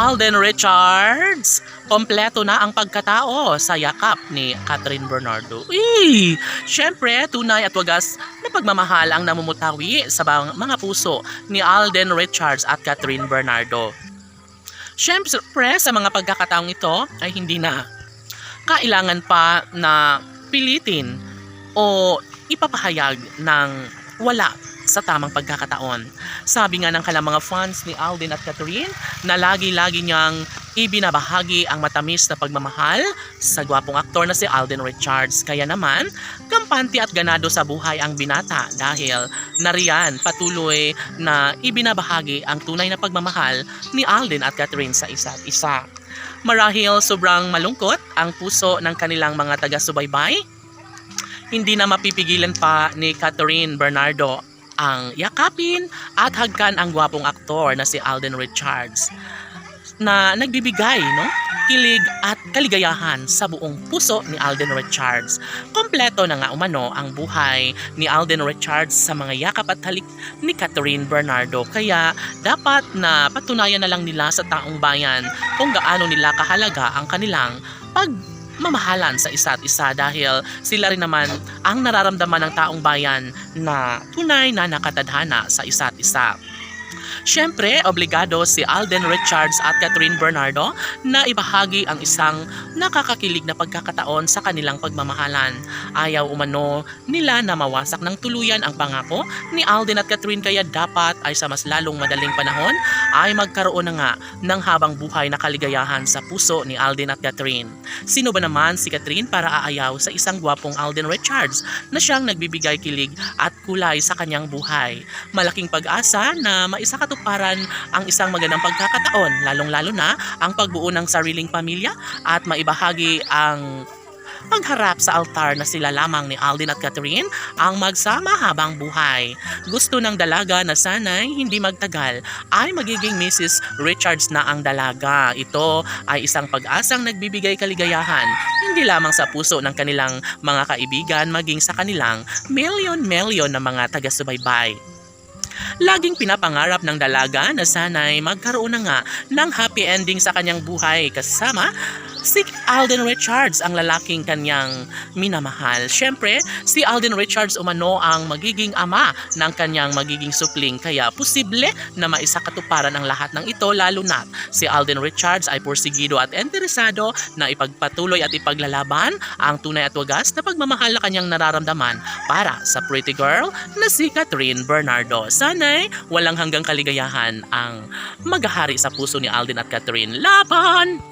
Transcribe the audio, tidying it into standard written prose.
Alden Richards, kompleto na ang pagkatao sa yakap ni Catherine Bernardo. Siyempre, tunay at wagas na pagmamahal ang namumutawi sa mga puso ni Alden Richards at Catherine Bernardo. Siyempre, sa mga pagkakataong ito ay hindi na kailangan pa na pilitin o ipapahayag ng wala sa tamang pagkakataon. Sabi nga ng kanilang mga fans ni Alden at Catherine na lagi-lagi niyang ibinabahagi ang matamis na pagmamahal sa gwapong aktor na si Alden Richards. Kaya naman, kampante at ganado sa buhay ang binata dahil nariyan patuloy na ibinabahagi ang tunay na pagmamahal ni Alden at Catherine sa isa't isa. Marahil sobrang malungkot ang puso ng kanilang mga taga-subaybay, hindi na mapipigilan pa ni Catherine Bernardo ang yakapin at hagkan ang gwapong aktor na si Alden Richards na nagbibigay kilig at kaligayahan sa buong puso ni Alden Richards. Kompleto na nga umano ang buhay ni Alden Richards sa mga yakap at halik ni Catherine Bernardo. Kaya dapat na patunayan na lang nila sa taong bayan kung gaano nila kahalaga ang kanilang pagmamahalan sa isa't isa dahil sila rin naman ang nararamdaman ng taong bayan na tunay na nakatadhana sa isa't isa. Siyempre, obligado si Alden Richards at Catherine Bernardo na ibahagi ang isang nakakakilig na pagkakataon sa kanilang pagmamahalan. Ayaw umano nila na mawasak ng tuluyan ang pangako ni Alden at Catherine, kaya dapat ay sa mas lalong madaling panahon ay magkaroon na nga ng habang buhay na kaligayahan sa puso ni Alden at Catherine. Sino ba naman si Catherine para aayaw sa isang gwapong Alden Richards na siyang nagbibigay kilig at kulay sa kanyang buhay? Malaking pag-asa na maisakatuparan ang isang magandang pagkakataon, lalong-lalo na ang pagbuo ng sariling pamilya at maibahagi ang pagharap sa altar na sila lamang ni Alden at Catherine ang magsama habang buhay. Gusto ng dalaga na sana'y hindi magtagal ay magiging Mrs. Richards na ang dalaga. Ito ay isang pag-asang nagbibigay kaligayahan hindi lamang sa puso ng kanilang mga kaibigan maging sa kanilang milyon-milyon na mga taga-subaybay. Laging pinapangarap ng dalaga na sana'y magkaroon na nga ng happy ending sa kanyang buhay kasama si Alden Richards, ang lalaking kanyang minamahal. Siyempre, si Alden Richards umano ang magiging ama ng kanyang magiging supling, kaya posible na maisakatuparan ang lahat ng ito, lalo na si Alden Richards ay porsigido at interesado na ipagpatuloy at ipaglalaban ang tunay at wagas na pagmamahal na kanyang nararamdaman para sa pretty girl na si Catherine Bernardo. Sana'y walang hanggang kaligayahan ang maghahari sa puso ni Alden at Catherine. Laban!